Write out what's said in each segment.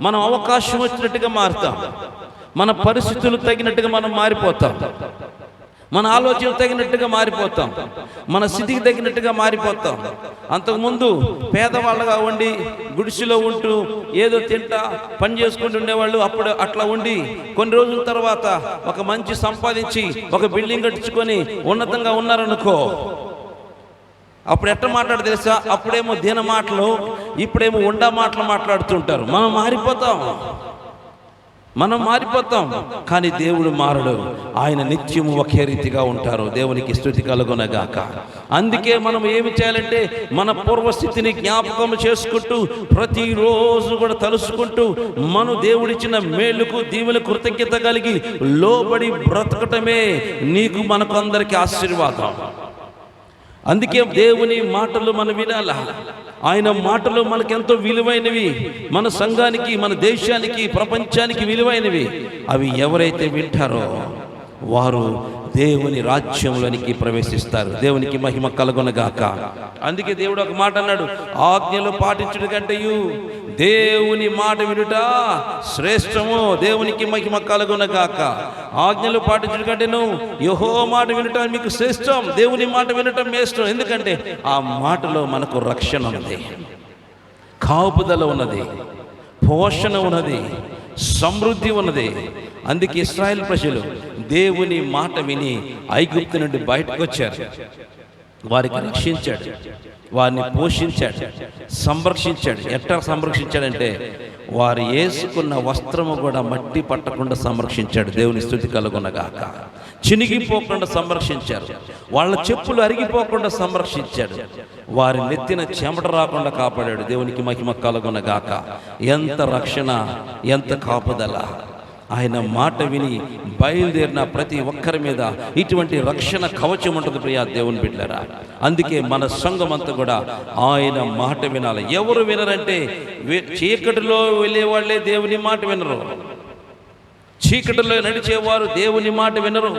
మనం అవకాశం వచ్చినట్టుగా మారుతాం, మన పరిస్థితులు తగినట్టుగా మనం మారిపోతాం, మన ఆలోచన తగినట్టుగా మారిపోతాం, మన స్థితికి తగినట్టుగా మారిపోతాం. అంతకుముందు పేదవాళ్ళగా ఉండి గుడిసెలో ఉంటూ ఏదో తింటా పని చేసుకుంటూ ఉండేవాళ్ళు. అప్పుడు అట్లా ఉండి కొన్ని రోజుల తర్వాత ఒక మంచి సంపాదించి ఒక బిల్డింగ్ కట్టించుకొని ఉన్నతంగా ఉన్నారనుకో, అప్పుడు ఎట్లా మాట్లాడు తెలుసా? అప్పుడేమో దీన మాటలు, ఇప్పుడేమో ఉండా మాటలు మాట్లాడుతుంటారు. మనం మారిపోతాం. కానీ దేవుడు మారడు. ఆయన నిత్యము ఒకే రీతిగా ఉంటారు. దేవునికి స్తుతి కలుగునగాక. అందుకే మనం ఏమి చేయాలంటే మన పూర్వస్థితిని జ్ఞాపకం చేసుకుంటూ ప్రతిరోజు కూడా తలుసుకుంటూ మన దేవుడిచ్చిన మేలుకు దీవుల కృతజ్ఞత కలిగి లోబడి బ్రతకటమే నీకు మనకు అందరికీ ఆశీర్వాదం. అందుకే దేవుని మాటలు మనం వినాలా. ఆయన మాటలు మనకెంతో విలువైనవి, మన సంఘానికి, మన దేశానికి, ప్రపంచానికి విలువైనవి. అవి ఎవరైతే వింటారో వారు దేవుని రాజ్యంలోనికి ప్రవేశిస్తారు. దేవునికి మహిమ కలుగునగాక. అందుకే దేవుడు ఒక మాట అన్నాడు, ఆజ్ఞలు పాటించుట కంటేయు దేవుని మాట వినుట శ్రేష్టము. దేవునికి మహిమ కలుగునగాక. ఆజ్ఞలు పాటించుట కంటేను యెహోవా మాట వినటం మీకు శ్రేష్టం, దేవుని మాట వినటం శ్రేష్టం. ఎందుకంటే ఆ మాటలో మనకు రక్షణ ఉన్నది, కాపుదల ఉన్నది, పోషణ ఉన్నది, సమృద్ధి ఉన్నది. అందుకే ఇశ్రాయేల్ ప్రజలు దేవుని మాట విని ఐగుప్తు నుండి బయటకు వచ్చారు. వారికి రక్షించాడు, వారిని పోషించాడు, సంరక్షించాడు. ఎట్లా సంరక్షించాడంటే వారు వేసుకున్న వస్త్రము కూడా మట్టి పట్టకుండా సంరక్షించాడు. దేవుని స్తుతి కలుగునగాక. చినిగిపోకుండా సంరక్షించారు. వాళ్ళ చెప్పులు అరిగిపోకుండా సంరక్షించాడు. వారి నెత్తిన చెమట రాకుండా కాపాడాడు. దేవునికి మహిమ కలుగునగాక. ఎంత రక్షణ, ఎంత కాపుదల! ఆయన మాట విని బయలుదేరిన ప్రతి ఒక్కరి మీద ఇటువంటి రక్షణ కవచం ఉంటుంది ప్రియా దేవుని బిడ్డలారా. అందుకే మన సంఘం అంతా కూడా ఆయన మాట వినాలి. ఎవరు వినరంటే చీకటిలో వెళ్ళేవాళ్ళే దేవుని మాట వినరు, చీకటిలో నడిచేవారు దేవుని మాట వినరు,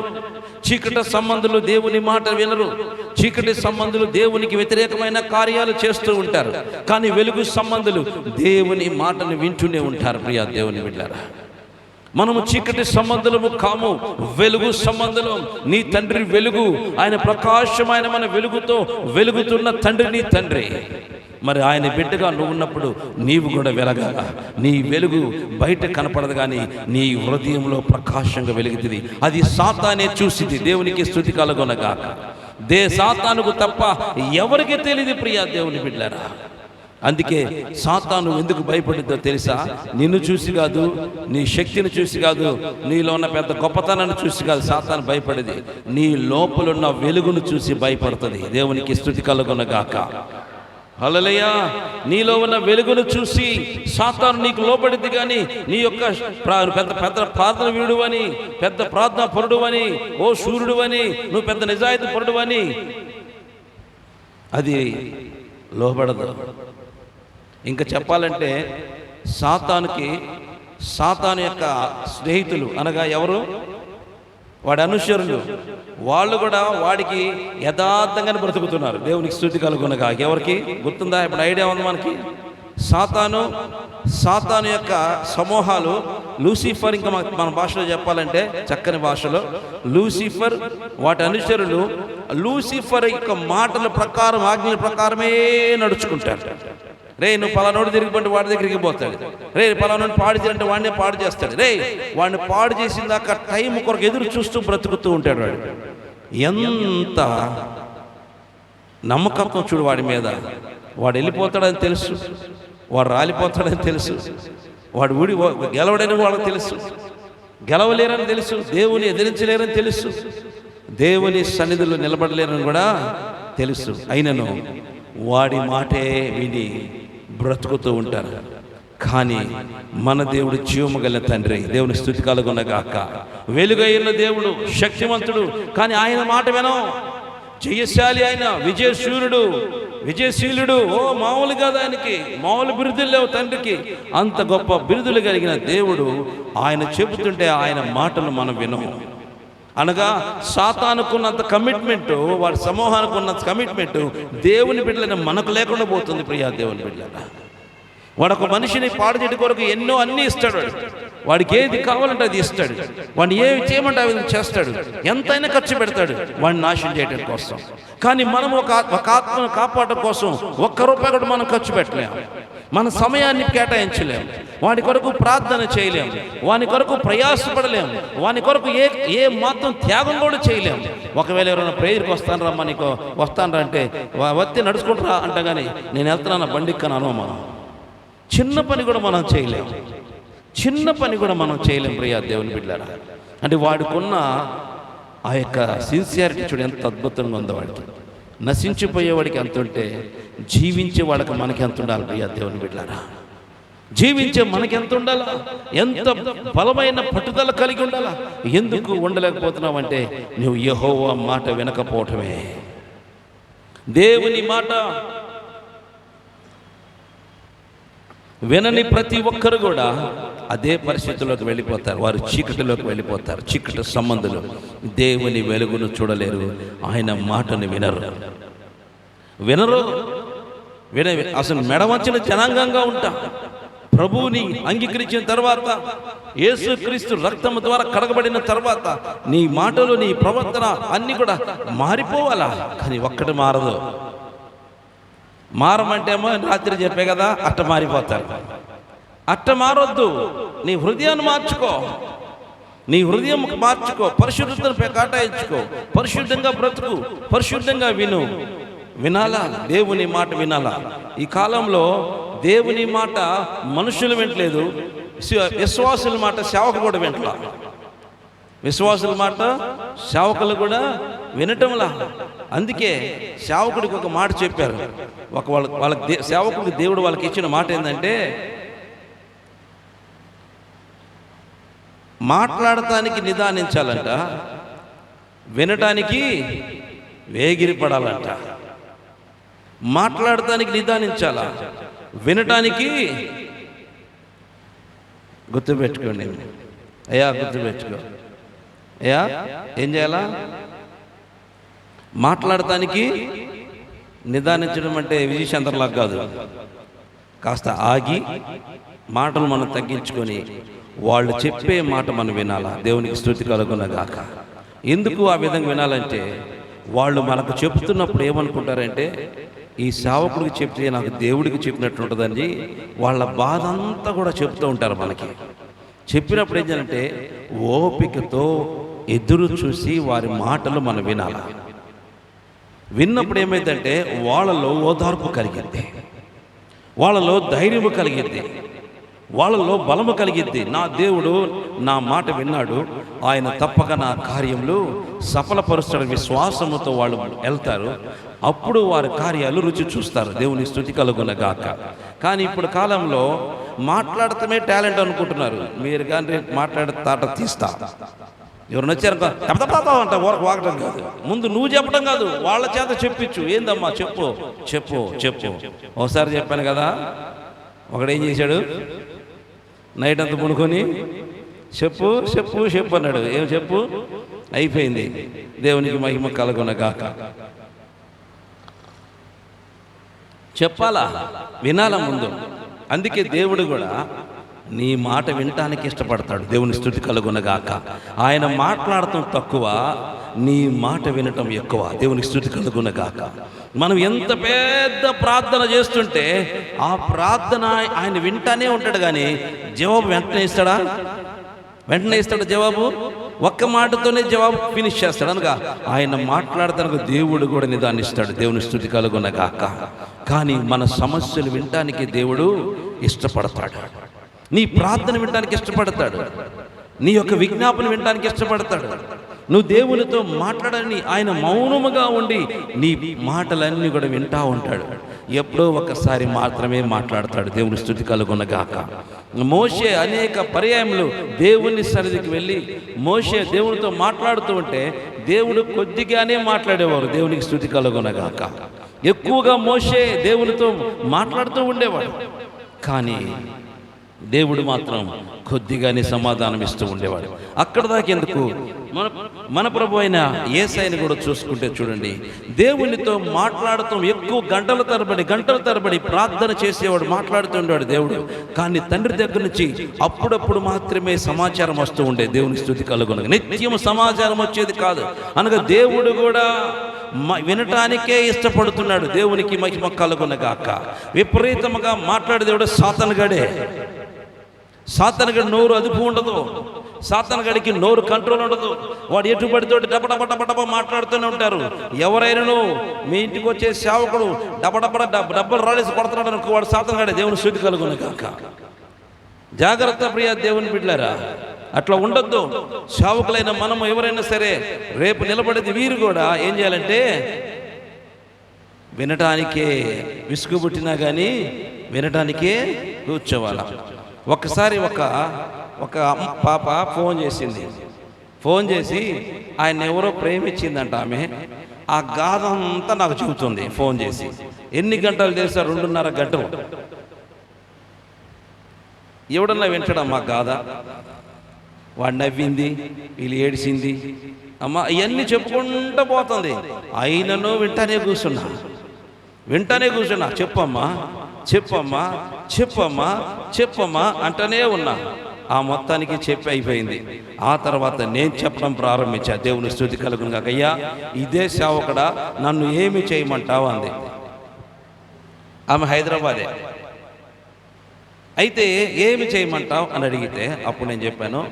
చీకటి సంబంధులు దేవుని మాట వినరు, చీకటి సంబంధులు దేవునికి వ్యతిరేకమైన కార్యాలు చేస్తూ ఉంటారు. కానీ వెలుగు సంబంధులు దేవుని మాటను వింటూనే ఉంటారు ప్రియా దేవుని బిడ్డలారా. మనము చీకటి సంబంధులము కాము, వెలుగు సంబంధులం. నీ తండ్రి వెలుగు, ఆయన ప్రకాశమైన మన వెలుగుతో వెలుగుతున్న తండ్రి నీ తండ్రి. మరి ఆయన బిడ్డగా నువ్వు ఉన్నప్పుడు నీవు కూడా వెలగాల. నీ వెలుగు బయట కనపడదు, కానీ నీ హృదయంలో ప్రకాశంగా వెలుగుతుంది. అది సాతానే చూసింది. దేవునికి స్తుతి కలుగునగాక. సాతానుకు తప్ప ఎవరికి తెలియదు ప్రియా దేవుని బిడ్డలారా. అందుకే సాతాను ఎందుకు భయపడిద్దో తెలుసా? నిన్ను చూసి కాదు, నీ శక్తిని చూసి కాదు, నీలో ఉన్న పెద్ద గొప్పతనాన్ని చూసి కాదు సాతాను భయపడేది. నీ లోపలున్న వెలుగును చూసి భయపడుతుంది. దేవునికి స్తుతి కలుగునగాక. హల్లెలూయా. నీలో ఉన్న వెలుగును చూసి సాతాను నీకు లోపడింది. కానీ నీ యొక్క పెద్ద పెద్ద ప్రార్థన వీడు అని, పెద్ద ప్రార్థన పరుడు అని, ఓ సూర్యుడు అని, నువ్వు పెద్ద నిజాయితీ పరుడు అని అది లోబడదు. ఇంకా చెప్పాలంటే సాతాను యొక్క స్నేహితులు అనగా ఎవరు? వాడి అనుచరులు. వాళ్ళు కూడా వాడికి యథార్థంగానే బ్రతుకుతున్నారు. దేవునికి స్తుతి కలుగునగా. ఎవరికి గుర్తుందా? ఇప్పుడు ఐడియా ఉంది మనకి. సాతాను యొక్క సమూహాలు, లూసిఫర్, ఇంకా మన భాషలో చెప్పాలంటే చక్కని భాషలో లూసిఫర్, వాటి అనుచరులు లూసిఫర్ యొక్క మాటల ప్రకారం, ఆజ్ఞల ప్రకారమే నడుచుకుంటారు. రే నువ్వు పలానోడు తిరిగిపోతే వాడి దగ్గరికి పోతాడు. రే పలానోడు పాడు చేయాలంటే వాడినే పాడు చేస్తాడు. రే వాడిని పాడు చేసిన దాకా టైం కొరకు ఎదురు చూస్తూ బ్రతుకుతూ ఉంటాడు. వాడు ఎంత నమ్మకత్వం చూడు వాడి మీద. వాడు వెళ్ళిపోతాడని తెలుసు, వాడు రాలిపోతాడని తెలుసు, వాడు గెలవడని వాళ్ళకి తెలుసు, గెలవలేరని తెలుసు, దేవుని ఎదిరించలేరని తెలుసు, దేవుని సన్నిధిలో నిలబడలేరని కూడా తెలుసు. అయినను వాడి మాటే విని బ్రతుకుతూ ఉంటారు. కానీ మన దేవుడు జీవము గల తండ్రి. దేవుని స్తుతి కలుగునగాక. వెలుగైన దేవుడు, శక్తివంతుడు, కానీ ఆయన మాట వినం. జయశాలి ఆయన, విజయశీలుడు. ఓ మామూలు కాదు, ఆయనకి మామూలు బిరుదులు లేవు తండ్రికి. అంత గొప్ప బిరుదులు కలిగిన దేవుడు ఆయన చెబుతుంటే ఆయన మాటలు మనం వినము. అనగా సాతానుకున్నంత కమిట్మెంట్, వాడి సమూహానికి ఉన్నంత కమిట్మెంట్ దేవుని బిడ్డలైన మనకు లేకుండా పోతుంది ప్రియా దేవుని బిడ్డలారా. వాడు ఒక మనిషిని పాడు చేయడం కొరకు ఎన్నో అన్నీ ఇస్తాడు. వాడికి ఏది కావాలంటే అది ఇస్తాడు. వాడిని ఏమి చేయమంటే అవి చేస్తాడు. ఎంతైనా ఖర్చు పెడతాడు వాడిని నాశనం చేయడం కోసం. కానీ మనం ఒక ఆత్మను కాపాడడం కోసం ₹1 కూడా మనం ఖర్చు పెట్టలేము. మన సమయాన్ని కేటాయించలేము. వాడి కొరకు ప్రార్థన చేయలేము. వాని కొరకు ప్రయాసపడలేము. వాని కొరకు ఏ మాత్రం త్యాగం కూడా చేయలేము. ఒకవేళ ఎవరైనా ప్రేయర్కి వస్తాను రమ్మా, నీకు వస్తాను అంటే వత్తి నడుచుకుంటారా అంట, కానీ నేను వెళ్తున్నాను బండిక్కను మనం. చిన్న పని కూడా మనం చేయలేము. చిన్న పని కూడా మనం చేయలేము ప్రియా దేవుని బిడ్డలారా. అంటే వాడికున్న ఆ యొక్క సిన్సియారిటీ చూడు ఎంత అద్భుతంగా ఉందో. వాడికి నశించిపోయేవాడికి ఎంత ఉంటే జీవించే వాడికి మనకి ఎంత ఉండాలి ప్రియా దేవుని బిడ్డలారా. జీవించే మనకి ఎంత ఉండాలా, ఎంత బలమైన పట్టుదల కలిగి ఉండాలా. ఎందుకు ఉండలేకపోతున్నావు అంటే నువ్వు యెహోవా మాట వినకపోవటమే. దేవుని మాట వినని ప్రతి ఒక్కరు కూడా అదే పరిస్థితుల్లోకి వెళ్ళిపోతారు. వారు చీకటిలోకి వెళ్ళిపోతారు. చీకటి సంబంధులు దేవుని వెలుగును చూడలేరు. ఆయన మాటను వినరు. అసలు మెడవంచిన జనాంగంగా ఉంటాం. ప్రభువుని అంగీకరించిన తర్వాత, యేసుక్రీస్తు రక్తము ద్వారా కడగబడిన తర్వాత నీ మాటలు, నీ ప్రవర్తన అన్నీ కూడా మారిపోవాలా. కానీ ఒక్కటి మారదు. మారమంటేమో రాత్రి చెప్పే కదా, అట్ట మారిపోతారు. అట్ట మారొద్దు. నీ హృదయాన్ని మార్చుకో. నీ హృదయం మార్చుకో. పరిశుద్ధతను కేటాయించుకో. పరిశుద్ధంగా బ్రతుకు. పరిశుద్ధంగా వినాలా. దేవుని మాట వినాలా. ఈ కాలంలో దేవుని మాట మనుషులు వింటలేదు. విశ్వాసుల మాట సేవకులు కూడా వింటలా. విశ్వాసుల మాట సేవకులు కూడా వినటంలా. అందుకే సేవకుడికి ఒక మాట చెప్పారు. వాళ్ళకి సేవకుడికి దేవుడు వాళ్ళకి ఇచ్చిన మాట ఏంటంటే, మాట్లాడటానికి నిదానించాలంట, వినటానికి వేగిరిపడాలంట. మాట్లాడటానికి నిదానించాలా, వినటానికి గుర్తుపెట్టుకోండి అయ్యా, గుర్తుపెట్టుకో అయ్యా. ఏం చేయాలా? మాట్లాడటానికి నిదానించడం అంటే విజయచంద్రలాగా కాదు. కాస్త ఆగి మాటలు మనం తగ్గించుకొని వాళ్ళు చెప్పే మాట మనం వినాలా. దేవునికి స్తుతి కలుగునగాక. ఎందుకు ఆ విధంగా వినాలంటే, వాళ్ళు మనకు చెప్తున్నప్పుడు ఏమనుకుంటారంటే, ఈ సేవకుడికి చెప్తే నాకు దేవుడికి చెప్పినట్టు ఉంటుందని వాళ్ళ బాధ అంతా కూడా చెప్తూ ఉంటారు మనకి. చెప్పినప్పుడు ఏం చేయాలంటే, ఓపికతో ఎదురు చూసి వారి మాటలు మనం వినాలి. విన్నప్పుడు ఏమైందంటే వాళ్ళలో ఓదార్పు కలిగింది, వాళ్ళలో ధైర్యము కలిగింది, వాళ్ళలో బలము కలిగింది. నా దేవుడు నా మాట విన్నాడు, ఆయన తప్పక నా కార్యములు సఫలపరుస్తాడు. విశ్వాసముతో వాళ్ళు వెళ్తారు. అప్పుడు వారి కార్యాలు రుచి చూస్తారు. దేవుని స్తుతి కలుగునగాక. కానీ ఇప్పుడు కాలంలో మాట్లాడటమే టాలెంట్ అనుకుంటున్నారు. మీరు కానీ మాట్లాడే తాట తీస్తా, ఎవరు నచ్చారు అంట వాగటం కాదు. ముందు నువ్వు చెప్పడం కాదు, వాళ్ళ చేత చెప్పించు. ఏందమ్మా చెప్పు చెప్పు చెప్పు. ఒకసారి చెప్పాను కదా, ఒకడేం చేశాడు, నైట్ అంతా పడుకొని చెప్పు చెప్పు చెప్పు అన్నాడు. ఏం చెప్పు, అయిపోయింది. దేవునికి మహిమ కలుగునగాక. చెప్పాలా, వినాలా ముందు. అందుకే దేవుడు కూడా నీ మాట వినటానికి ఇష్టపడతాడు. దేవుని స్తుతి కలుగునగాక. ఆయన మాట్లాడటం తక్కువ, నీ మాట వినటం ఎక్కువ. దేవుని స్తుతి కలుగునగాక. మనం ఎంత పెద్ద ప్రార్థన చేస్తుంటే ఆ ప్రార్థన ఆయన వింటానే ఉంటాడు, కానీ జవాబు వెంటనే ఇస్తాడా? వెంటనే ఇస్తాడు జవాబు? ఒక్క మాటతోనే జవాబు ఫినిష్ చేస్తాడు. అనగా ఆయన మాట్లాడతానికి దేవుడు కూడా నిదానిస్తాడు. దేవుని స్తుతి కలుగునగాక. కానీ మన సమస్యలు వినటానికి దేవుడు ఇష్టపడతాడు. నీ ప్రార్థన వినడానికి ఇష్టపడతాడు. నీ యొక్క విజ్ఞాపన వినడానికి ఇష్టపడతాడు. నువ్వు దేవునితో మాట్లాడని ఆయన మౌనముగా ఉండి నీ మాటలన్నీ కూడా వింటా ఉంటాడు. ఎప్పుడో ఒకసారి మాత్రమే మాట్లాడతాడు. దేవుని స్తుతి కలుగునగాక. మోషే అనేక పర్యాయములు దేవుని సన్నిధికి వెళ్ళి మోషే దేవునితో మాట్లాడుతూ ఉంటే దేవుడు కొద్దిగానే మాట్లాడేవారు. దేవునికి స్తుతి కలుగునగాక. ఎక్కువగా మోషే దేవునితో మాట్లాడుతూ ఉండేవాడు. కానీ దేవుడు మాత్రం కొద్దిగానే సమాధానం ఇస్తూ ఉండేవాడు. అక్కడ దాకా ఎందుకు, మన ప్రభు అయిన యేసయ్యని కూడా చూసుకుంటే చూడండి, దేవునితో మాట్లాడుతూ ఎక్కువ గంటల తరబడి ప్రార్థన చేసేవాడు, మాట్లాడుతూ ఉండేవాడు దేవుడు. కానీ తండ్రి దగ్గర నుంచి అప్పుడప్పుడు మాత్రమే సమాచారం వస్తూ ఉండే. దేవుని స్తుతి కలుగునగా నిత్యం సమాచారం వచ్చేది కాదు. అనగా దేవుడు కూడా వినటానికే ఇష్టపడుతున్నాడు. దేవునికి మహిమ కలుగునగాక. విపరీతముగా మాట్లాడే దేవుడు సాతానుగాడి నోరు అదుపు ఉండదు. సాతానుగాడికి నోరు కంట్రోల్ ఉండదు. వాడు ఎటు పడితోటి డబ్బ మాట్లాడుతూనే ఉంటారు. ఎవరైనాను మీ ఇంటికి వచ్చే సేవకుడు డబ్బలు రాలేసి కొడుతున్నాడు అనుకో, వాడు సాతానుగాడే. దేవుని స్తుతి కలుగునగాక. జాగ్రత్త ప్రియ దేవుని బిడ్డలారా, అట్లా ఉండొద్దు. సేవకులైన మనము ఎవరైనా సరే రేపు నిలబడేది వీరు కూడా ఏం చేయాలంటే వినటానికే విసుగు పుట్టినా కానీ వినటానికే కూర్చోవాల. ఒకసారి ఒక పాప ఫోన్ చేసి ఆయన ఎవరో ప్రేమించిందంట ఆమె. ఆ గాథ అంతా నాకు చెబుతుంది ఫోన్ చేసి. ఎన్ని గంటలు తెలుసా? 2.5 గంటలు. ఎవడన్నా వింటాడమ్మా గాథ? వాడు నవ్వింది, వీళ్ళు ఏడిసింది, అమ్మ ఇవన్నీ చెప్పుకుంటూ పోతుంది. అయినను వింటానే కూర్చున్నా. చెప్పమ్మా అంటనే ఉన్నా. ఆ మొత్తానికి చెప్పి అయిపోయింది. ఆ తర్వాత నేను చెప్పడం ప్రారంభించా. దేవుని స్తుతి కలుగును గాక. అయ్యా, ఇదే సేవకుడా, నన్ను ఏమి చేయమంటావు అంది. ఆమె హైదరాబాదే. అయితే ఏమి చేయమంటావు అని అడిగితే అప్పుడు నేను చెప్పాను,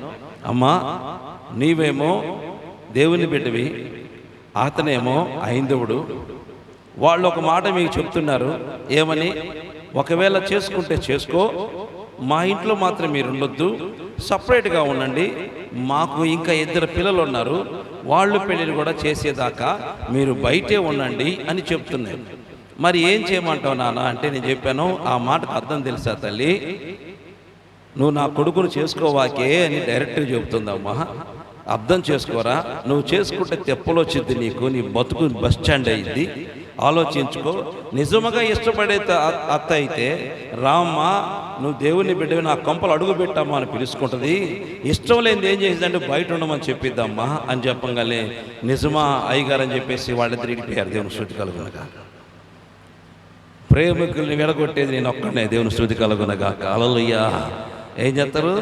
అమ్మా నీవేమో దేవుని బిడ్డవి, అతనేమో హైందవుడు. వాళ్ళు ఒక మాట మీకు చెప్తున్నారు. ఏమని? ఒకవేళ చేసుకుంటే చేసుకో, మా ఇంట్లో మాత్రం మీరు ఉండొద్దు, సపరేట్గా ఉండండి. మాకు ఇంకా 2 పిల్లలు ఉన్నారు, వాళ్ళు పెళ్ళిళ్ళు కూడా చేసేదాకా మీరు బయటే ఉండండి అని చెప్తున్నారు. మరి ఏం చేయమంటావు నాన్న అంటే నేను చెప్పాను, ఆ మాటకు అర్థం తెలుసా తల్లి? నువ్వు నా కొడుకును చేసుకోవాకే అని డైరెక్ట్గా చెబుతుందమ్మా. అర్థం చేసుకోరా, నువ్వు చేసుకుంటే తెప్పలు వచ్చింది నీకు, నీ బతుకు బస్ స్టాండ్ అయ్యింది. ఆలోచించుకో. నిజముగా ఇష్టపడే అత్త అయితే రామ్మా నువ్వు దేవుని బిడ్డవి, నా కొంపలు అడుగు పెట్టమ్మా అని పిలుచుకుంటుంది. ఇష్టం లేనిది ఏం చేసిందంటే బయట ఉండమని చెప్పిద్దమ్మా అని చెప్పగానే నిజమా అయ్యగారు అని చెప్పేసి వాళ్ళిద్దరు ఇడిపోయారు. దేవుని స్తుతి కలుగునగా. ప్రేమికుల్ని విడగొట్టేది నేను ఒక్కనే. దేవుని స్తుతి కలుగునగా. హల్లెలూయా. ఏం చేస్తారు?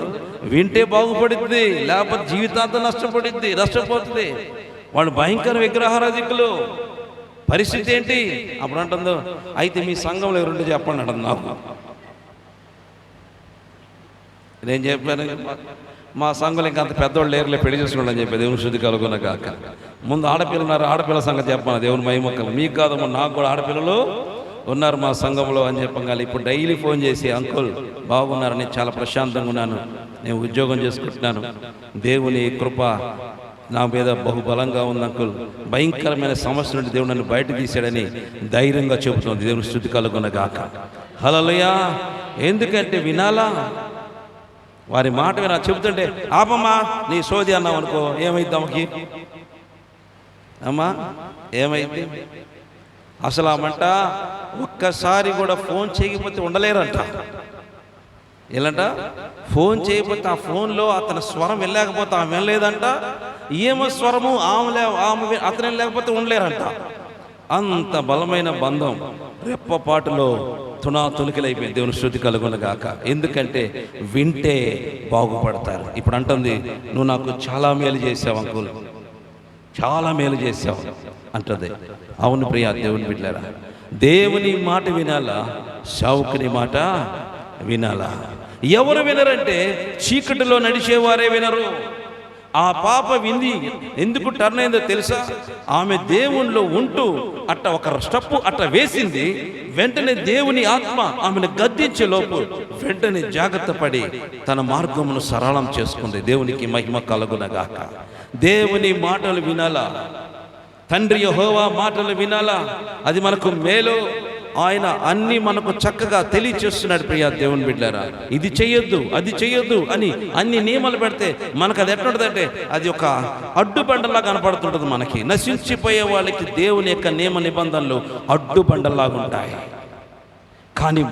వింటే బాగుపడుద్ది, లేకపోతే జీవితాంతం నష్టపోతుంది. వాళ్ళు భయంకర విగ్రహారాధికులు. పరిస్థితి ఏంటి? అప్పుడు అంటుందో, అయితే మీ సంఘంలో ఎవరుంటే చెప్పండి అంటుంది నాకు. నేను చెప్పాను, మా సంఘంలో ఇంకా అంత పెద్దవాళ్ళు లేరులే, పెళ్లి చేసుకోండి అని చెప్పి. దేవుని స్తుతి కలుగునగా. ముందు ఆడపిల్లలు ఉన్నారు, ఆడపిల్ల సంగతి చెప్పాను. దేవుని మహిమక్కలు మీకు కాదమ్మా, నాకు కూడా ఆడపిల్లలు ఉన్నారు మా సంఘంలో అని చెప్పగాలి. ఇప్పుడు డైలీ ఫోన్ చేసి అంకుల్ బాగున్నారు, నేను చాలా ప్రశాంతంగా ఉన్నాను, నేను ఉద్యోగం చేసుకుంటున్నాను, దేవుని కృప నా మీద బహుబలంగా ఉంది అంకుల్, భయంకరమైన సమస్య నుండి దేవుడు నన్ను బయట తీశాడని ధైర్యంగా చెబుతుంది. దేవుని స్తుతి కలుగునగాక. హల్లెలూయా. ఎందుకంటే వినాలా, వారి మాట వినా. చెబుతుంటే ఆపమ్మా నీ సోది అన్నావు అనుకో, ఏమైద్ది అమ్మకి? అమ్మా ఏమైంది? అసలు ఆమంట ఒక్కసారి కూడా ఫోన్ చేయకపోతే ఉండలేరంట. ఎలాంట? ఫోన్ చేయకపోతే ఆ ఫోన్లో అతని స్వరం వెళ్ళలేకపోతే ఆమె వెళ్ళలేదంట. ఏమో స్వరము ఆమె అతను లేకపోతే ఉండలేరంట. అంత బలమైన బంధం రెప్పపాటులో తునాతునికిలైపోయింది. దేవుని స్తుతి కలుగునగాక. ఎందుకంటే వింటే బాగుపడతారు. ఇప్పుడు అంటుంది, నువ్వు నాకు చాలా మేలు చేసావు అంకుల్, చాలా మేలు చేసావు అంటుంది. అవును ప్రియా దేవుని బిడ్డలారా, దేవుని మాట వినాలా, సేవకుని మాట వినాలా. ఎవరు వినరంటే చీకటిలో నడిచేవారే వినరు. ఆ పాప వింది ఎందుకు టర్న్ అయిందో తెలుసా? ఆమె దేవునిలో ఉంటూ అట్ట ఒక స్టెప్ అట్ట వేసింది. వెంటనే దేవుని ఆత్మ ఆమెను గద్దించే లోపు వెంటనే జాగ్రత్త పడి తన మార్గమును సరళం చేసుకుంది. దేవునికి మహిమ కలుగునగాక. దేవుని మాటలు వినాలా, తండ్రి యెహోవా మాటలు వినాలా. అది మనకు మేలు. ఆయన అన్ని మనకు చక్కగా తెలియచేస్తున్నాడు. ప్రియా దేవుని బిడ్డలారా, ఇది చెయ్యొద్దు అది చెయ్యొద్దు అని అన్ని నియమాలు పెడితే మనకు అది ఎట్లుంటుందంటే అది ఒక అడ్డుబండలా కనపడుతుంటుంది. మనకి నశించిపోయే వాళ్ళకి దేవుని యొక్క నియమ నిబంధనలు అడ్డుబండలాగా ఉంటాయి. కానీ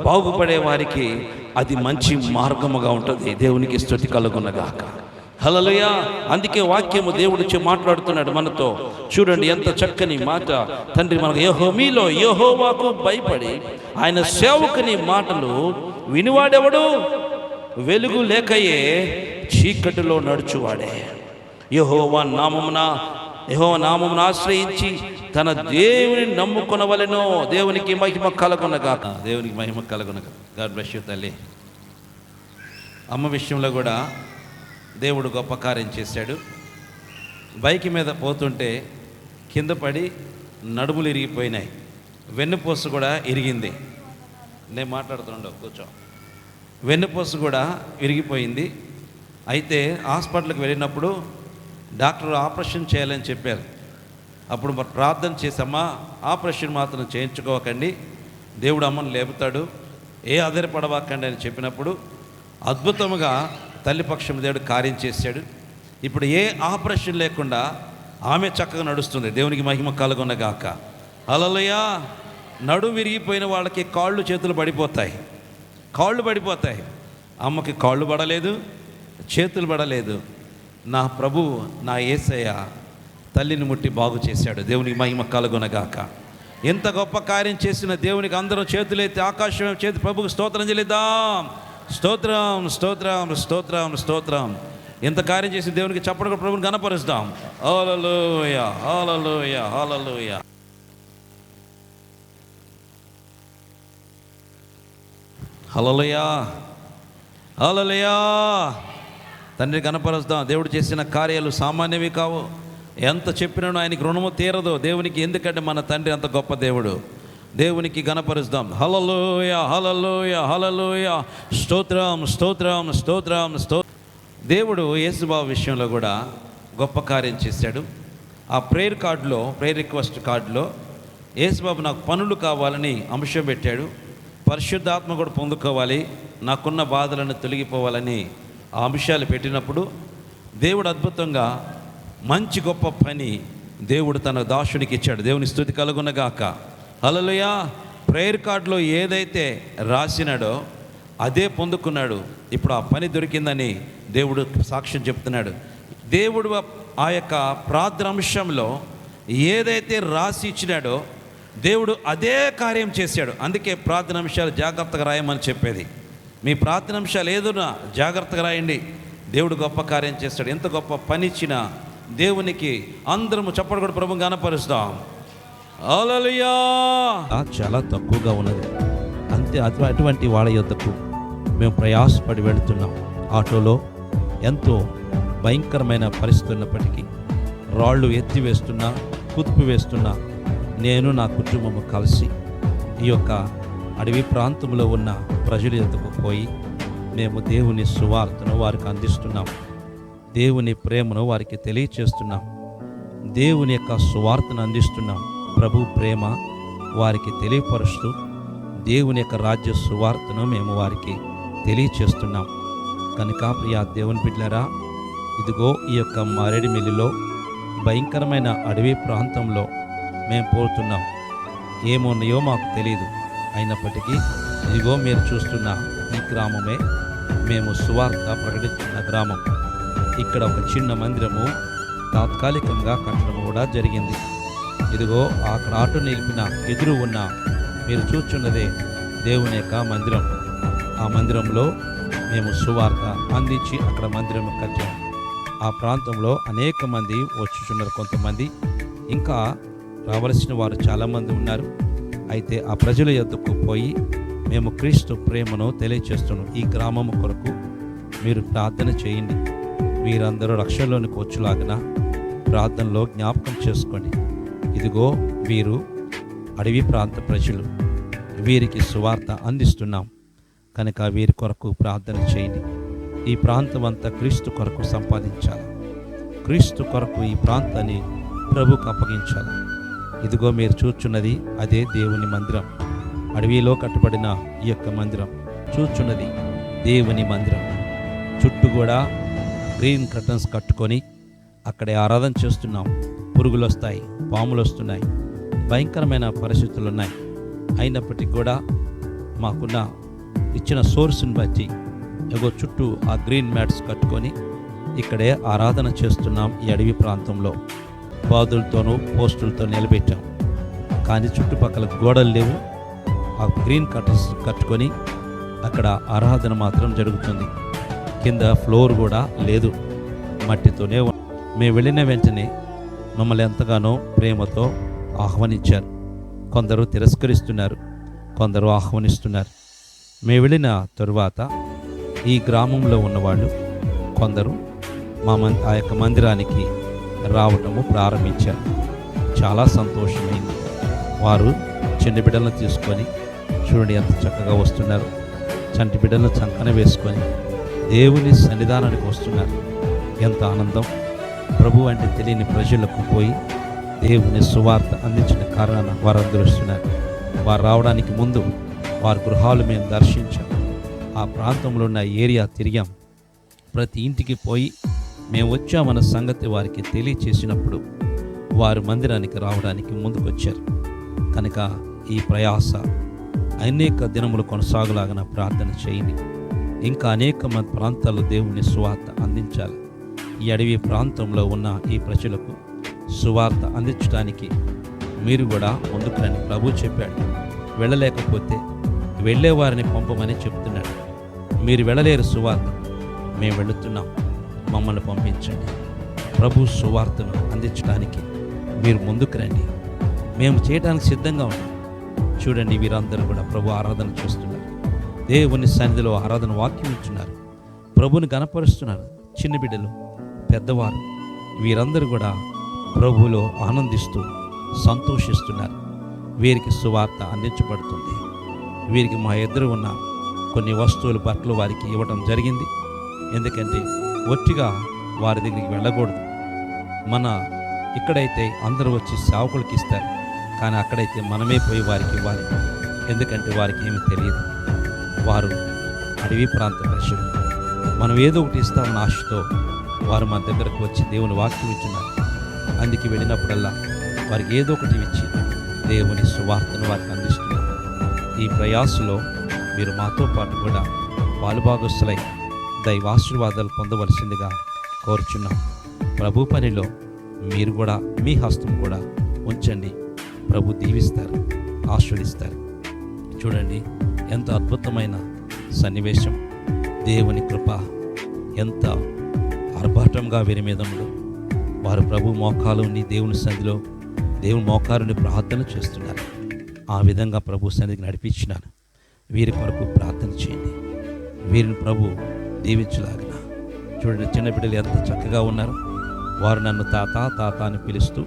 బాగుపడే వారికి అది మంచి మార్గముగా ఉంటుంది. దేవునికి స్తుతి కలుగునగాక. హల్లెలూయా. అందుకే వాక్యము దేవుడు మాట్లాడుతున్నాడు మనతో. చూడండి ఎంత చక్కని మాట. తండ్రి మనకు మీలో యెహోవాకు భయపడి ఆయన సేవకుని మాటలు వినివాడెవడు? వెలుగు లేకయే చీకటిలో నడుచువాడే. యెహోవా నామమును ఆశ్రయించి తన దేవుని నమ్ముకొనవలెనో. దేవునికి మహిమ కలుగునగాక. దేవునికి మహిమ కలుగునగాక. గాడ్ బ్లెస్ యు తల్లి. అమ్మ విషయంలో కూడా దేవుడు గొప్ప కార్యం చేశాడు. బైక్ మీద పోతుంటే కింద పడి నడుములు ఇరిగిపోయినాయి, వెన్నుపూస కూడా ఇరిగింది. నేను మాట్లాడుతుండవు, కూర్చో. వెన్నుపూస కూడా విరిగిపోయింది. అయితే హాస్పిటల్కి వెళ్ళినప్పుడు డాక్టర్ ఆపరేషన్ చేయాలని చెప్పారు. అప్పుడు ప్రార్థన చేసమ్మా, ఆపరేషన్ మాత్రం చేయించుకోకండి, దేవుడు అమ్మను లేపుతాడు, ఏ ఆధారపడవాకండి అని చెప్పినప్పుడు అద్భుతంగా తల్లిపక్షం దేవుడు కార్యం చేశాడు. ఇప్పుడు ఏ ఆపరేషన్ లేకుండా ఆమె చక్కగా నడుస్తుంది. దేవునికి మహిమ కలుగునగాక. హల్లెలూయా. నడుము విరిగిపోయిన వాళ్ళకి కాళ్ళు చేతులు పడిపోతాయి. అమ్మకి కాళ్ళు పడలేదు, చేతులు పడలేదు. నా ప్రభువు, నా యేసయ్య తల్లిని ముట్టి బాగు చేశాడు. దేవునికి మహిమ కలుగునగాక. ఎంత గొప్ప కార్యం చేసిన దేవునికి అందరం చేతులైతే ఆకాశం చేతి ప్రభుకు స్తోత్రం చెల్లిద్దాం. స్తోత్రం, స్తోత్రం, స్తోత్రం, స్తోత్రం. ఎంత కార్యం చేసి దేవునికి చప్పట్లు ప్రభుని గణపరుస్తాం. హల్లెలూయా, హల్లెలూయా, హల్లెలూయా. హల్లెలూయా, హల్లెలూయా. తండ్రి గణపరుస్తాం. దేవుడు చేసిన కార్యాలు సామాన్యవి కావు. ఎంత చెప్పినానో ఆయనకి రుణము తీరదు దేవునికి. ఎందుకంటే మన తండ్రి అంత గొప్ప దేవుడు. దేవునికి గణపరుస్తాం. హల్లెలూయా, హల్లెలూయా, హల్లెలూయా. స్తోత్రం, స్తోత్రం, స్తోత్రం, దేవుడు యేసుబాబు విషయంలో కూడా గొప్ప కార్యం చేశాడు. ఆ ప్రేయర్ రిక్వెస్ట్ కార్డులో యేసుబాబు నాకు పనులు కావాలని అంశం పెట్టాడు. పరిశుద్ధాత్మ కూడా పొందుకోవాలి, నాకున్న బాధలను తొలగిపోవాలని ఆ అంశాలు పెట్టినప్పుడు దేవుడు అద్భుతంగా మంచి గొప్ప పని దేవుడు తన దాసునికి ఇచ్చాడు. దేవుని స్తుతి కలుగునగాక. హల్లెలూయా. ప్రేయర్ కార్డులో ఏదైతే రాసినాడో అదే పొందుకున్నాడు. ఇప్పుడు ఆ పని దొరికిందని దేవుడు సాక్ష్యం చెప్తున్నాడు. దేవుడు ఆ యొక్క ప్రార్థన అంశంలో ఏదైతే రాసి ఇచ్చినాడో దేవుడు అదే కార్యం చేశాడు. అందుకే ప్రార్థన అంశాలు జాగ్రత్తగా రాయమని చెప్పేది. మీ ప్రార్థన అంశాలు ఏదైనా జాగ్రత్తగా రాయండి. దేవుడు గొప్ప కార్యం చేస్తాడు. ఎంత గొప్ప పని ఇచ్చినా దేవునికి అందరము చప్పట్లు కూడా ప్రభువుని గణపరుస్తాం. హల్లెలూయా. చాలా తక్కువగా ఉన్నది. అంతే అటువంటి వాళ్ళ యొద్దకు మేము ప్రయాసపడి వెళుతున్నాం. ఆటోలో ఎంతో భయంకరమైన పరిస్థితి ఉన్నప్పటికీ రాళ్ళు ఎత్తివేస్తున్నా, కుదుపు వేస్తున్నా, నేను నా కుటుంబము కలిసి ఈ యొక్క అడవి ప్రాంతంలో ఉన్న ప్రజల యొద్దకు పోయి మేము దేవుని సువార్తను వారికి అందిస్తున్నాం. దేవుని ప్రేమను వారికి తెలియచేస్తున్నాం. దేవుని యొక్క సువార్తను అందిస్తున్నాం. ప్రభు ప్రేమ వారికి తెలియపరుస్తూ దేవుని యొక్క రాజ్య సువార్తను మేము వారికి తెలియచేస్తున్నాం. కనుక ప్రియా దేవుని బిడ్డలారా, ఇదిగో ఈ యొక్క మారేడుమిల్లిలో భయంకరమైన అడవి ప్రాంతంలో మేము పోతున్నాం. ఏమున్నాయో మాకు తెలియదు. అయినప్పటికీ ఇదిగో మీరు చూస్తున్న ఈ గ్రామమే మేము సువార్త ప్రకటించిన గ్రామం. ఇక్కడ ఒక చిన్న మందిరము తాత్కాలికంగా కట్టడం కూడా జరిగింది. ఇదిగో అక్కడ ఆటో నిలిపిన ఎదురు ఉన్న మీరు చూస్తున్నదే దేవుని యొక్క మందిరం. ఆ మందిరంలో మేము సువార్త అందించి అక్కడ మందిరం కట్టాం. ఆ ప్రాంతంలో అనేక మంది వచ్చుచున్నారు. కొంతమంది ఇంకా రావలసిన వారు చాలామంది ఉన్నారు. అయితే ఆ ప్రజల యొద్దకు పోయి మేము క్రీస్తు ప్రేమను తెలియచేస్తున్నాం. ఈ గ్రామం కొరకు మీరు ప్రార్థన చేయండి. వీరందరూ రక్షణలోనికి వచ్చేలాగిన ప్రార్థనలో జ్ఞాపకం చేసుకోండి. ఇదిగో వీరు అడవి ప్రాంత ప్రజలు, వీరికి సువార్త అందిస్తున్నాం కనుక వీరి కొరకు ప్రార్థన చేయండి. ఈ ప్రాంతం అంతా క్రీస్తు కొరకు సంపాదించాలి. క్రీస్తు కొరకు ఈ ప్రాంతాన్ని ప్రభుకు అప్పగించాలి. ఇదిగో మీరు చూచున్నది అదే దేవుని మందిరం. అడవిలో కట్టబడిన ఈ యొక్క మందిరం చూచున్నది దేవుని మందిరం. చుట్టూ కూడా గ్రీన్ కర్టన్స్ కట్టుకొని అక్కడే ఆరాధన చేస్తున్నాం. పురుగులు వస్తాయి, పాములు వస్తున్నాయి, భయంకరమైన పరిస్థితులు ఉన్నాయి. అయినప్పటికీ కూడా మాకున్న ఇచ్చిన సోర్స్ని బట్టి ఎగో చుట్టూ ఆ గ్రీన్ మ్యాట్స్ కట్టుకొని ఇక్కడే ఆరాధన చేస్తున్నాం. ఈ అడవి ప్రాంతంలో బాదులతోనూ పోస్టులతో నిలబెట్టాం. కానీ చుట్టుపక్కల గోడలు లేవు. ఆ గ్రీన్ కర్టన్స్ కట్టుకొని అక్కడ ఆరాధన మాత్రం జరుగుతుంది. కింద ఫ్లోర్ కూడా లేదు, మట్టితోనే. మేము వెళ్ళిన వెంటనే మమ్మల్ని ఎంతగానో ప్రేమతో ఆహ్వానించారు. కొందరు తిరస్కరిస్తున్నారు, కొందరు ఆహ్వానిస్తున్నారు. మేము వెళ్ళిన తరువాత ఈ గ్రామంలో ఉన్నవాళ్ళు కొందరు ఆ యొక్క మందిరానికి రావటము ప్రారంభించారు. చాలా సంతోషమైంది. వారు చిన్న బిడ్డలను తీసుకొని చూడండి ఎంత చక్కగా వస్తున్నారు. చంటి బిడ్డలను చంకన వేసుకొని దేవుని సన్నిధానానికి వస్తున్నారు. ఎంత ఆనందం. ప్రభు అంటే తెలియని ప్రజలకు పోయి దేవుని సువార్త అందించిన కారణాన వారు అందరుస్తున్నారు. వారు రావడానికి ముందు వారి గృహాలు మేము దర్శించాం. ఆ ప్రాంతంలో ఉన్న ఏరియా తిరిగాం. ప్రతి ఇంటికి పోయి మేము వచ్చామన్న సంగతి వారికి తెలియచేసినప్పుడు వారు మందిరానికి రావడానికి ముందుకొచ్చారు. కనుక ఈ ప్రయాస అనేక దినములు కొనసాగులాగిన ప్రార్థన చేయండి. ఇంకా అనేక మంది ప్రాంతాల్లో దేవుని సువార్త అందించాలి. ఈ అడవి ప్రాంతంలో ఉన్న ఈ ప్రజలకు సువార్త అందించడానికి మీరు కూడా ముందుకు రండి. ప్రభు చెప్పాడు, వెళ్ళలేకపోతే వెళ్ళేవారిని పంపమని చెప్తున్నాడు. మీరు వెళ్ళలేరు సువార్త, మేము వెళుతున్నాం, మమ్మల్ని పంపించండి. ప్రభు సువార్తను అందించడానికి మీరు ముందుకు రండి. మేము చేయడానికి సిద్ధంగా ఉన్నాం. చూడండి, వీరందరూ కూడా ప్రభు ఆరాధన చేస్తున్నారు. దేవుని సన్నిధిలో ఆరాధన వాక్యం ఇస్తున్నారు. ప్రభుని గణపరుస్తున్నారు. చిన్న బిడ్డలు, పెద్దవారు వీరందరూ కూడా ప్రభువులో ఆనందిస్తూ సంతోషిస్తున్నారు. వీరికి సువార్త అందించబడుతుంది. వీరికి మా ఎదురు ఉన్న కొన్ని వస్తువులు, బట్టలు వారికి ఇవ్వడం జరిగింది. ఎందుకంటే ఒట్టిగా వారి దగ్గరికి వెళ్ళకూడదు. మన ఇక్కడైతే అందరూ వచ్చి సేవకులకి ఇస్తారు, కానీ అక్కడైతే మనమే పోయి వారికి ఇవ్వాలి. ఎందుకంటే వారికి ఏమీ తెలియదు. వారు అడవి ప్రాంత ప్రజలు. మనం ఏదో ఒకటి ఇస్తామన్న ఆశతో వారు మన దగ్గరకు వచ్చి దేవుని వాక్యం ఇచ్చున్నారు. అందుకే వెళ్ళినప్పుడల్లా వారికి ఏదో ఒకటి ఇచ్చి దేవుని సువార్తను వారికి అందిస్తున్నారు. ఈ ప్రయాసలో మీరు మాతో పాటు కూడా పాలుభాగస్తులై దైవాశీర్వాదాలు పొందవలసిందిగా కోరుచున్నాం. ప్రభు పనిలో మీరు కూడా మీ హస్తం కూడా ఉంచండి. ప్రభు దీవిస్తారు, ఆశీర్వదిస్తారు. చూడండి ఎంత అద్భుతమైన సన్నివేశం. దేవుని కృప ఎంత ఆర్భాటంగా వీరి మీద ఉంది. వారు ప్రభు మోకాలుని దేవుని సన్నిధిలో దేవుని మోకారుని ప్రార్థన చేస్తున్నారు. ఆ విధంగా ప్రభు సన్నిధికి నడిపించినాను. వీరి కొరకు ప్రార్థన చేయండి. వీరిని ప్రభు దీవించలాగిన. చూడండి, చిన్న బిడ్డలు ఎంత చక్కగా ఉన్నారు. వారు నన్ను తాత తాత అని పిలుస్తూ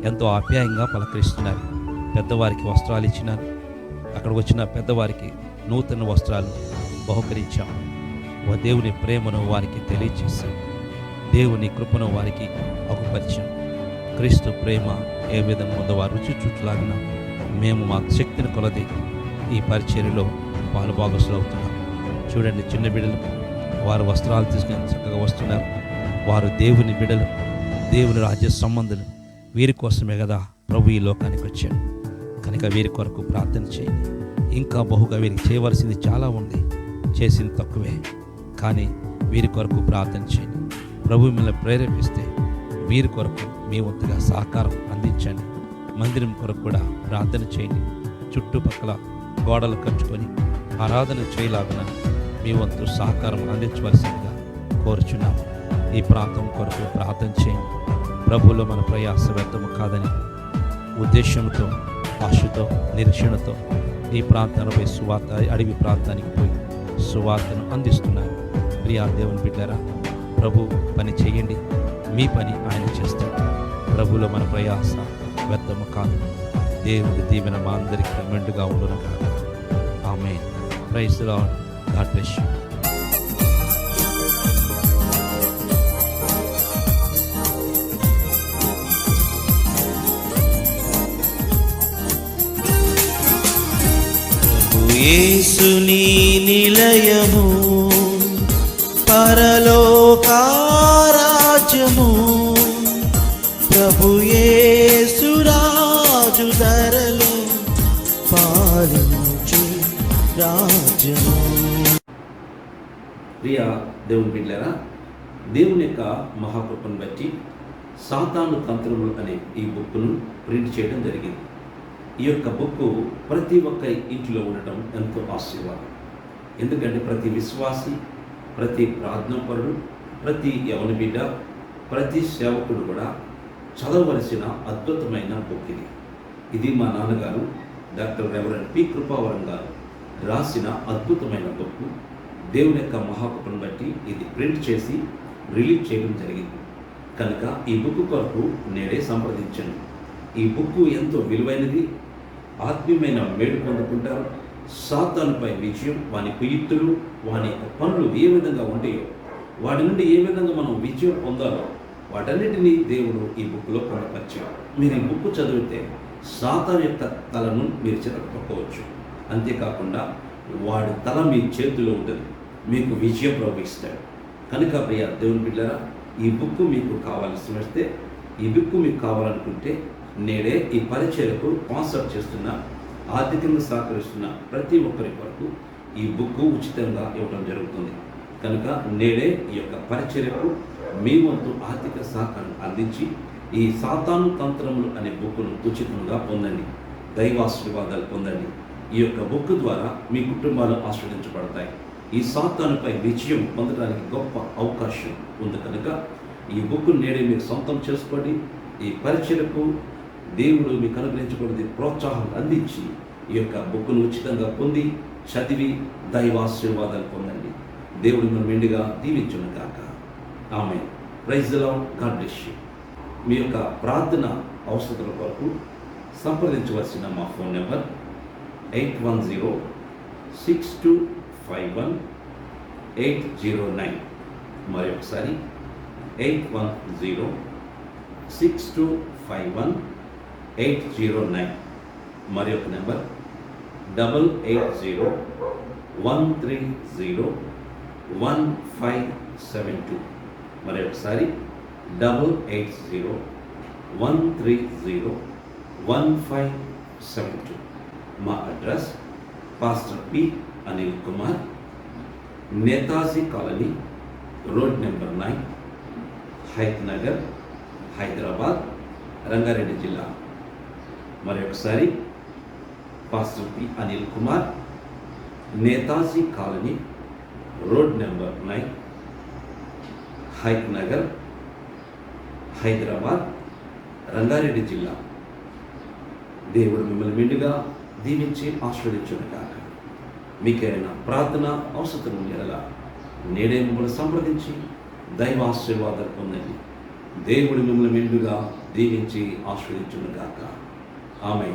ఎంతో ఆప్యాయంగా పలకరిస్తున్నారు. పెద్దవారికి వస్త్రాలు ఇచ్చినారు. అక్కడికి వచ్చిన పెద్దవారికి నూతన వస్త్రాలు బహుకరించాం. దేవుని ప్రేమను వారికి తెలియచేశాం. దేవుని కృపను వారికి అగుపరిచాం. క్రీస్తు ప్రేమ ఏ విధంగా ఉందో వారు రుచి చూచులాగిన మేము మా శక్తిని కొలది ఈ పరిచర్యలో పాలుభాగస్తులు అవుతున్నాం. చూడండి, చిన్న బిడ్డలు వారు వస్త్రాలు తీసుకుని చక్కగా వస్తున్నారు. వారు దేవుని బిడ్డలు, దేవుని రాజ్య సంబంధులు. వీరి కోసమే కదా ప్రభు ఈ లోకానికి వచ్చాడు. కనుక వీరి కొరకు ప్రార్థన చేయండి. ఇంకా బహుగా వీరికి చేయవలసింది చాలా ఉంది, చేసింది తక్కువే. కానీ వీరి కొరకు ప్రార్థన చేయండి. ప్రభు మిమ్మల్ని ప్రేరేపిస్తే వీరి కొరకు మీ వంతుగా సహకారం అందించండి. మందిరం కొరకు కూడా ప్రార్థన చేయండి. చుట్టుపక్కల గోడలు కట్టుకొని ఆరాధన చేయలాగున మీ వంతు సహకారం అందించవలసిందిగా కోరుచున్నాము. ఈ ప్రాంతం కొరకు ప్రార్థన చేయండి. ప్రభువులో మన ప్రయాస వ్యర్థము కాదని ఉద్దేశంతో, ఆశతో, నిరీక్షణతో ఈ ప్రాంతాలపై సువార్త అడవి ప్రాంతానికి పోయి సువార్తను అందిస్తున్నారు. ప్రియా దేవుని బిడ్డారా, ప్రభు పని చేయండి. మీ పని ఆయన చేస్తాడు. ప్రభువులో మన ప్రయాస వ్యర్థము కాదు. దేవుడి దీవెన మా అందరికీ మెండుగా ఉండును కాదు. Amen. Praise the lord. God bless you. యేసుని నిలయము, పరలోకారాజ్యము, ప్రభు యేసు రాజు ధరలో పాలించు రాజ్యము. ప్రియ దేవుని బిడ్డలారా, దేవుని యొక్క మహాకృపను బట్టి సాతాను తంత్రములు అనే ఈ బుక్ను ప్రింట్ చేయడం జరిగింది. ఈ యొక్క బుక్ ప్రతి ఒక్క ఇంటిలో ఉండటం ఎంతో ఆశీర్వాదం. ఎందుకంటే ప్రతి విశ్వాసి, ప్రతి ప్రార్థనాపరుడు, ప్రతి యవన బిడ్డ, ప్రతి సేవకుడు కూడా చదవవలసిన అద్భుతమైన బుక్ ఇది. ఇది మా నాన్నగారు డాక్టర్ రెవరెండ్ పి కృపావరం గారు రాసిన అద్భుతమైన బుక్. దేవుని యొక్క మహాకృపను బట్టి ఇది ప్రింట్ చేసి రిలీజ్ చేయడం జరిగింది. కనుక ఈ బుక్ కొరకు నేడే సంప్రదించండి. ఈ బుక్ ఎంతో విలువైనది. ఆత్మీయమైన మేలు పొందుకుంటారు. సాతానుపై విజయం, వాని కుయుక్తులు, వాని యొక్క పనులు ఏ విధంగా ఉంటాయో, వాటి నుండి ఏ విధంగా మనం విజయం పొందాలో వాటన్నిటినీ దేవుడు ఈ బుక్లో పొందపరిచారు. మీరు ఈ బుక్ చదివితే సాతాను యొక్క తలను మీరు చెరపవచ్చు. అంతేకాకుండా వాడి తల మీ చేతిలో ఉంటుంది, మీకు విజయం ప్రవహిస్తాడు. కనుక ప్రియ దేవుని బిడ్డలారా, ఈ బుక్ మీకు కావాల్సి వస్తే, ఈ బుక్ మీకు కావాలనుకుంటే నేడే ఈ పరిచయకు స్పాన్సర్ చేస్తున్న, ఆర్థికంగా సహకరిస్తున్న ప్రతి ఒక్కరి కొరకు ఈ బుక్ ఉచితంగా ఇవ్వడం జరుగుతుంది. కనుక నేడే ఈ యొక్క పరిచర్యకు మీ వంతు ఆర్థిక సహకారం అందించి ఈ సాతాను తంత్రములు అనే బుక్ను ఉచితంగా పొందండి. దైవాశీర్వాదాలు పొందండి. ఈ యొక్క బుక్ ద్వారా మీ కుటుంబాలు ఆస్వాదించబడతాయి. ఈ సాతానుపై విజయం పొందడానికి గొప్ప అవకాశం ఉంది. కనుక ఈ బుక్ నేడే మీరు సొంతం చేసుకోండి. ఈ పరిచర్యకు దేవుడు మీకు అనుగ్రహించబడింది ప్రోత్సాహం అందించి ఈ యొక్క బుక్ను ఉచితంగా పొంది చదివి దైవాశీర్వాదాలు పొందండి. దేవుడు మిమ్మల్ని మెండుగా దీవించును గాక. Amen. Praise the lord. God bless you. మీ యొక్క ప్రార్థన అవసరతల కొరకు సంప్రదించవలసిన మా ఫోన్ నెంబర్ 810-6251-809. మరొకసారి 810-6251-809. మరొక నెంబర్ 8801301572. మరొకసారి 8801301572. మా address pastor P Anil Kumar, Netaji colony, road number 9, Hayath Nagar, Hyderabad, Rangareddy జిల్లా. మరొకసారి pastor P Anil Kumar, Netaji colony, road number 9, Hayath Nagar, Hyderabad, Rangareddy జిల్లా. దేవుడు మిమ్మల్ని మెండుగా దీవించి ఆశీర్వదించును గాక. మీకైనా ప్రార్థన అవసరం ఎడల నేడే మిమ్మల్ని సంప్రదించి దైవాశీర్వాదాలు పొందండి. దేవుడు మిమ్మల్ని మెండుగా దీవించి ఆశీర్వదించును గాక. ఆమేన్.